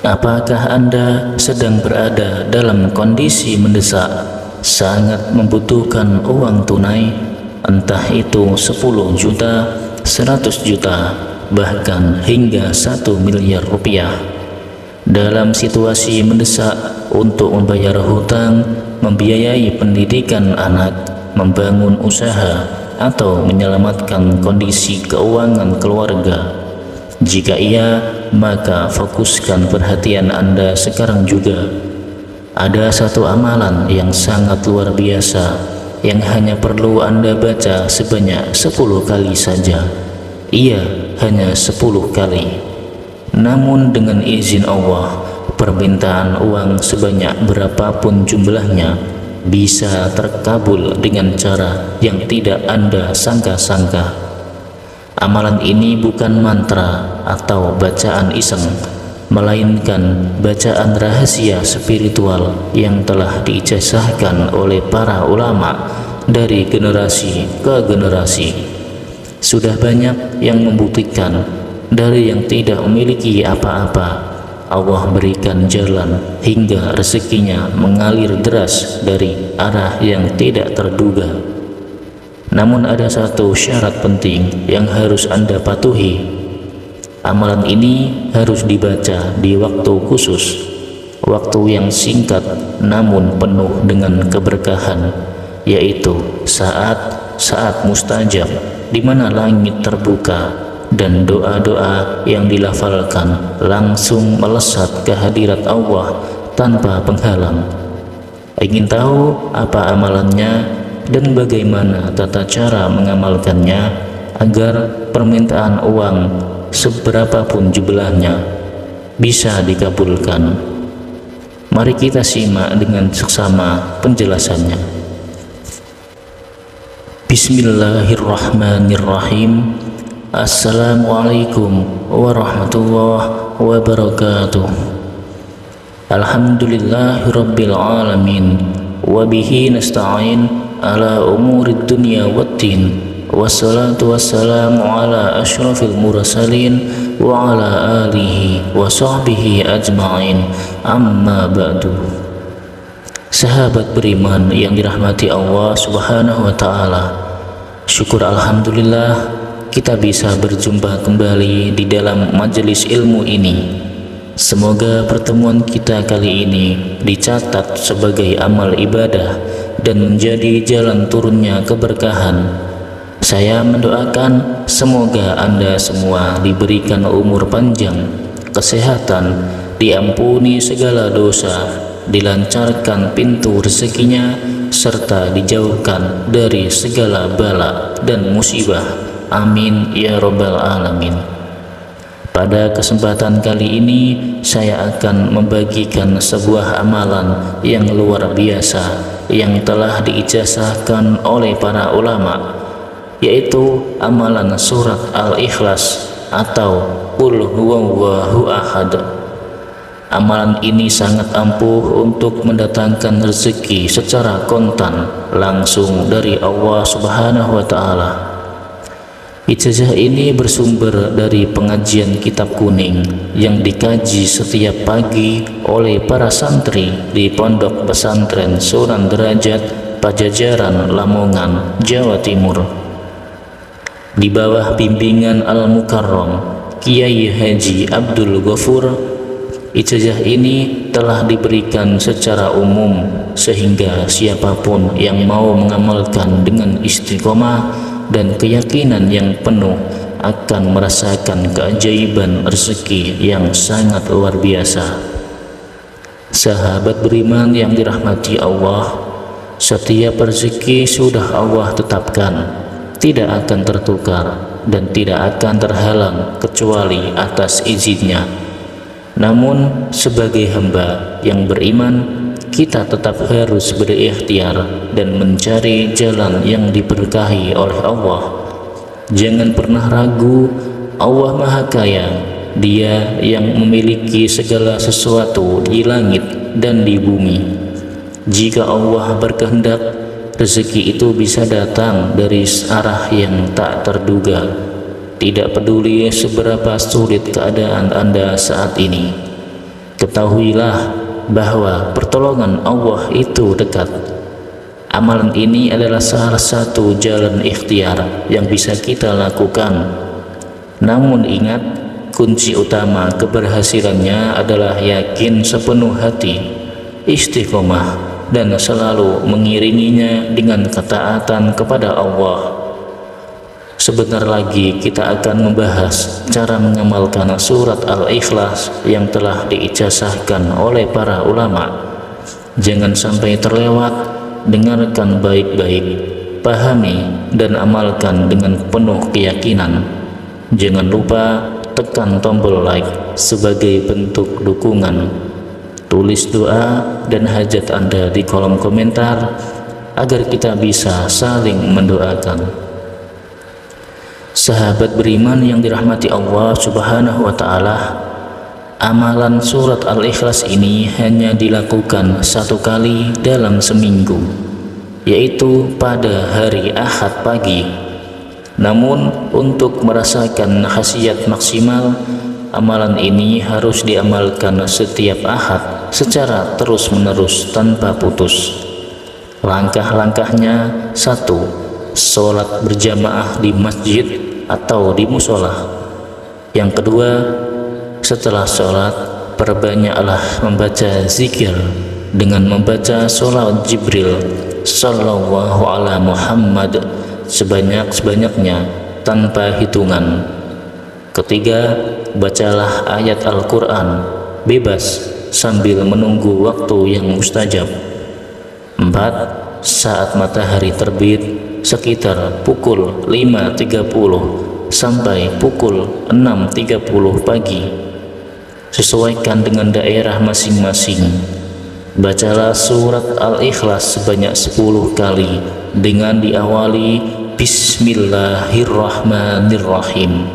Apakah Anda sedang berada dalam kondisi mendesak, sangat membutuhkan uang tunai, entah itu 10 juta, 100 juta, bahkan hingga 1 miliar rupiah? Dalam situasi mendesak untuk membayar hutang, membiayai pendidikan anak, membangun usaha, atau menyelamatkan kondisi keuangan keluarga? Jika iya, maka fokuskan perhatian Anda sekarang juga. Ada satu amalan yang sangat luar biasa yang hanya perlu Anda baca sebanyak 10 kali saja. Iya, hanya 10 kali. Namun dengan izin Allah, permintaan uang sebanyak berapapun jumlahnya bisa terkabul dengan cara yang tidak Anda sangka-sangka. Amalan ini bukan mantra atau bacaan iseng, melainkan bacaan rahasia spiritual yang telah diijazahkan oleh para ulama dari generasi ke generasi. Sudah banyak yang membuktikan dari yang tidak memiliki apa-apa, Allah berikan jalan hingga rezekinya mengalir deras dari arah yang tidak terduga. Namun ada satu syarat penting yang harus Anda patuhi. Amalan ini harus dibaca di waktu khusus, waktu yang singkat namun penuh dengan keberkahan, yaitu saat mustajab, di mana langit terbuka dan doa-doa yang dilafalkan langsung melesat ke hadirat Allah tanpa penghalang. Ingin tahu apa amalannya dan bagaimana tata cara mengamalkannya agar permintaan uang seberapapun jumlahnya bisa dikabulkan? Mari kita simak dengan seksama penjelasannya. Bismillahirrahmanirrahim. Assalamualaikum warahmatullahi wabarakatuh. Alhamdulillahirabbil alamin, wa bihi nasta'in ala umurid dunya waddin, wassalatu wassalamu ala asyrafil mursalin wa ala alihi wa sahbihi ajma'in, amma ba'du. Sahabat beriman yang dirahmati Allah subhanahu wa ta'ala, syukur alhamdulillah kita bisa berjumpa kembali di dalam majelis ilmu ini. Semoga pertemuan kita kali ini dicatat sebagai amal ibadah dan menjadi jalan turunnya keberkahan. Saya mendoakan semoga Anda semua diberikan umur panjang, kesehatan, diampuni segala dosa, dilancarkan pintu rezekinya, serta dijauhkan dari segala bala dan musibah. Amin ya rabbal alamin. Pada kesempatan kali ini saya akan membagikan sebuah amalan yang luar biasa yang telah diijazahkan oleh para ulama, yaitu amalan surat Al-Ikhlas atau Qul huwallahu ahad. Amalan ini sangat ampuh untuk mendatangkan rezeki secara kontan langsung dari Allah Subhanahu wa ta'ala. Ijazah ini bersumber dari pengajian kitab kuning yang dikaji setiap pagi oleh para santri di Pondok Pesantren Sunan Derajat, Pajajaran, Lamongan, Jawa Timur. Di bawah bimbingan Al-Mukarram Kiai Haji Abdul Ghafur, ijazah ini telah diberikan secara umum sehingga siapapun yang mau mengamalkan dengan istiqomah dan keyakinan yang penuh akan merasakan keajaiban rezeki yang sangat luar biasa. Sahabat beriman yang dirahmati Allah, setiap rezeki sudah Allah tetapkan, tidak akan tertukar dan tidak akan terhalang kecuali atas izinnya. Namun sebagai hamba yang beriman, kita tetap harus berikhtiar dan mencari jalan yang diberkahi oleh Allah. Jangan pernah ragu, Allah Maha Kaya, Dia yang memiliki segala sesuatu di langit dan di bumi. Jika Allah berkehendak, rezeki itu bisa datang dari arah yang tak terduga. Tidak peduli seberapa sulit keadaan Anda saat ini, Ketahuilah bahwa pertolongan Allah itu dekat. Amalan ini adalah salah satu jalan ikhtiar yang bisa kita lakukan. Namun ingat, kunci utama keberhasilannya adalah yakin sepenuh hati, istiqomah, dan selalu mengiringinya dengan ketaatan kepada Allah. Sebentar lagi kita akan membahas cara mengamalkan surat Al-Ikhlas yang telah diijazahkan oleh para ulama. Jangan sampai terlewat. Dengarkan baik-baik, pahami dan amalkan dengan penuh keyakinan. Jangan lupa tekan tombol like sebagai bentuk dukungan. Tulis doa dan hajat Anda di kolom komentar agar kita bisa saling mendoakan. Sahabat beriman yang dirahmati Allah Subhanahu wa Ta'ala, amalan surat Al-Ikhlas ini hanya dilakukan satu kali dalam seminggu, yaitu pada hari Ahad pagi. Namun untuk merasakan khasiat maksimal, amalan ini harus diamalkan setiap Ahad secara terus-menerus tanpa putus. Langkah-langkahnya: 1. Sholat berjamaah di masjid atau di musola. Yang kedua, setelah sholat, perbanyaklah membaca zikir dengan membaca sholawat Jibril Sallallahu ala Muhammad sebanyak-banyaknya tanpa hitungan. Ketiga, bacalah ayat Al-Quran bebas sambil menunggu waktu yang mustajab. 4. Saat matahari terbit sekitar pukul 5.30 sampai pukul 6.30 pagi, sesuaikan dengan daerah masing-masing. Bacalah surat Al-Ikhlas sebanyak 10 kali dengan diawali Bismillahirrahmanirrahim.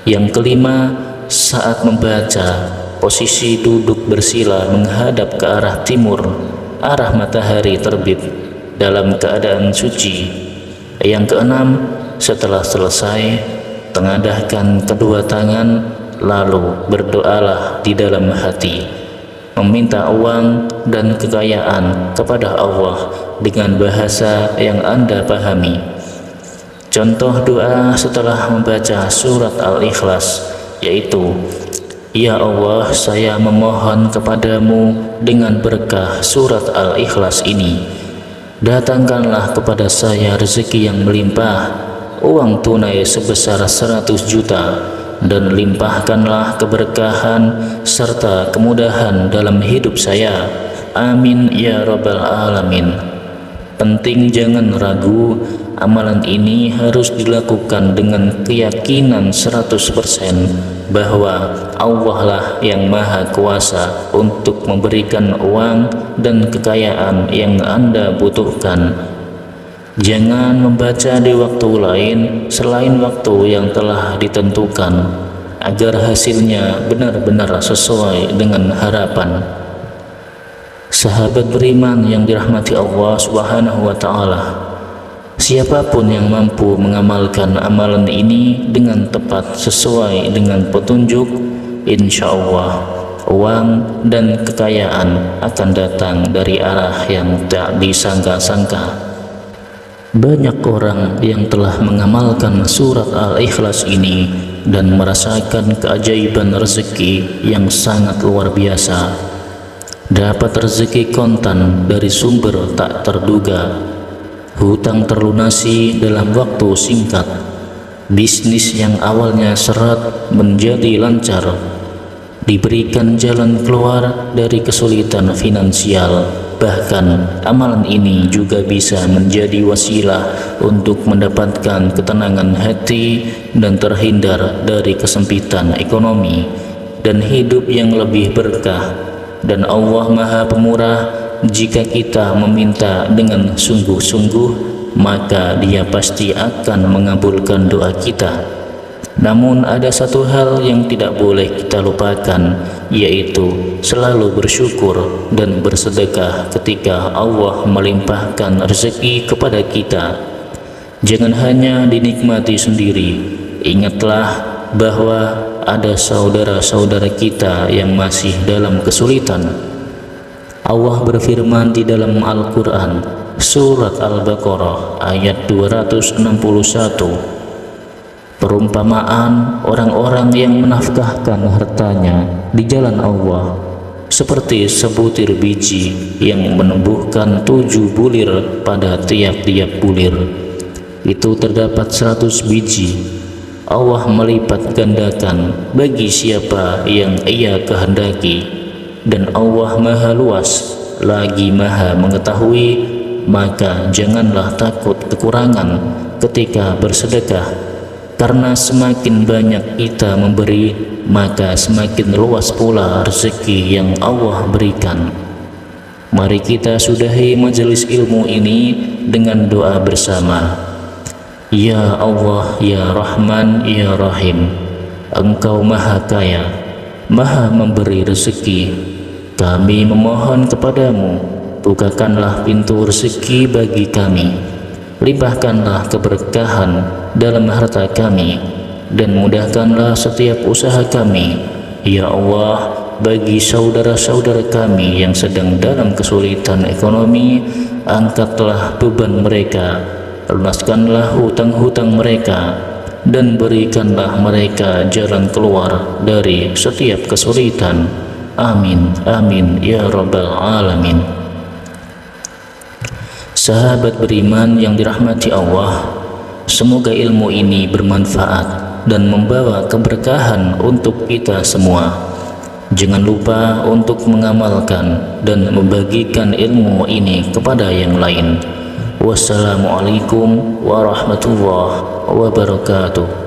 Yang kelima, saat membaca, posisi duduk bersila menghadap ke arah timur, arah matahari terbit, dalam keadaan suci. Yang keenam, setelah selesai, tengadahkan kedua tangan, lalu berdoalah di dalam hati, meminta uang dan kekayaan kepada Allah dengan bahasa yang Anda pahami. Contoh doa setelah membaca surat Al-Ikhlas yaitu: Ya Allah, saya memohon kepadamu dengan berkah surat Al-Ikhlas ini, datangkanlah kepada saya rezeki yang melimpah, uang tunai sebesar 100 juta, dan limpahkanlah keberkahan serta kemudahan dalam hidup saya. Amin ya rabbal alamin. Penting jangan ragu, amalan ini harus dilakukan dengan keyakinan 100% bahwa Allah lah yang maha kuasa untuk memberikan uang dan kekayaan yang Anda butuhkan. Jangan membaca di waktu lain selain waktu yang telah ditentukan, agar hasilnya benar-benar sesuai dengan harapan. Sahabat beriman yang dirahmati Allah Subhanahu wa Ta'ala, siapapun yang mampu mengamalkan amalan ini dengan tepat sesuai dengan petunjuk, insya Allah uang dan kekayaan akan datang dari arah yang tak disangka-sangka. Banyak orang yang telah mengamalkan surat Al-Ikhlas ini dan merasakan keajaiban rezeki yang sangat luar biasa. Dapat rezeki kontan dari sumber tak terduga, hutang terlunasi dalam waktu singkat, bisnis yang awalnya seret menjadi lancar, diberikan jalan keluar dari kesulitan finansial. Bahkan amalan ini juga bisa menjadi wasilah untuk mendapatkan ketenangan hati dan terhindar dari kesempitan ekonomi dan hidup yang lebih berkah. Dan Allah Maha Pemurah, jika kita meminta dengan sungguh-sungguh, maka Dia pasti akan mengabulkan doa kita. Namun ada satu hal yang tidak boleh kita lupakan, yaitu selalu bersyukur dan bersedekah ketika Allah melimpahkan rezeki kepada kita. Jangan hanya dinikmati sendiri, ingatlah bahwa ada saudara-saudara kita yang masih dalam kesulitan. Allah berfirman di dalam Al-Quran, Surat Al-Baqarah ayat 261, perumpamaan orang-orang yang menafkahkan hartanya di jalan Allah seperti sebutir biji yang menumbuhkan 7 bulir pada tiap-tiap bulir. Itu terdapat 100 biji. Allah melipat gandakan bagi siapa yang Ia kehendaki, dan Allah Maha Luas lagi Maha Mengetahui. Maka janganlah takut kekurangan ketika bersedekah, karena semakin banyak kita memberi, maka semakin luas pula rezeki yang Allah berikan. Mari kita sudahi majelis ilmu ini dengan doa bersama. Ya Allah, Ya Rahman, Ya Rahim, Engkau Maha Kaya, Maha Memberi rezeki. Kami memohon kepadamu, bukakanlah pintu rezeki bagi kami, limpahkanlah keberkahan dalam harta kami, dan mudahkanlah setiap usaha kami. Ya Allah, bagi saudara-saudara kami yang sedang dalam kesulitan ekonomi, angkatlah beban mereka, lunaskanlah hutang-hutang mereka, dan berikanlah mereka jalan keluar dari setiap kesulitan. Amin, amin, ya Rabbal Alamin. Sahabat beriman yang dirahmati Allah, semoga ilmu ini bermanfaat dan membawa keberkahan untuk kita semua. Jangan lupa untuk mengamalkan dan membagikan ilmu ini kepada yang lain. Wassalamualaikum warahmatullahi wabarakatuh.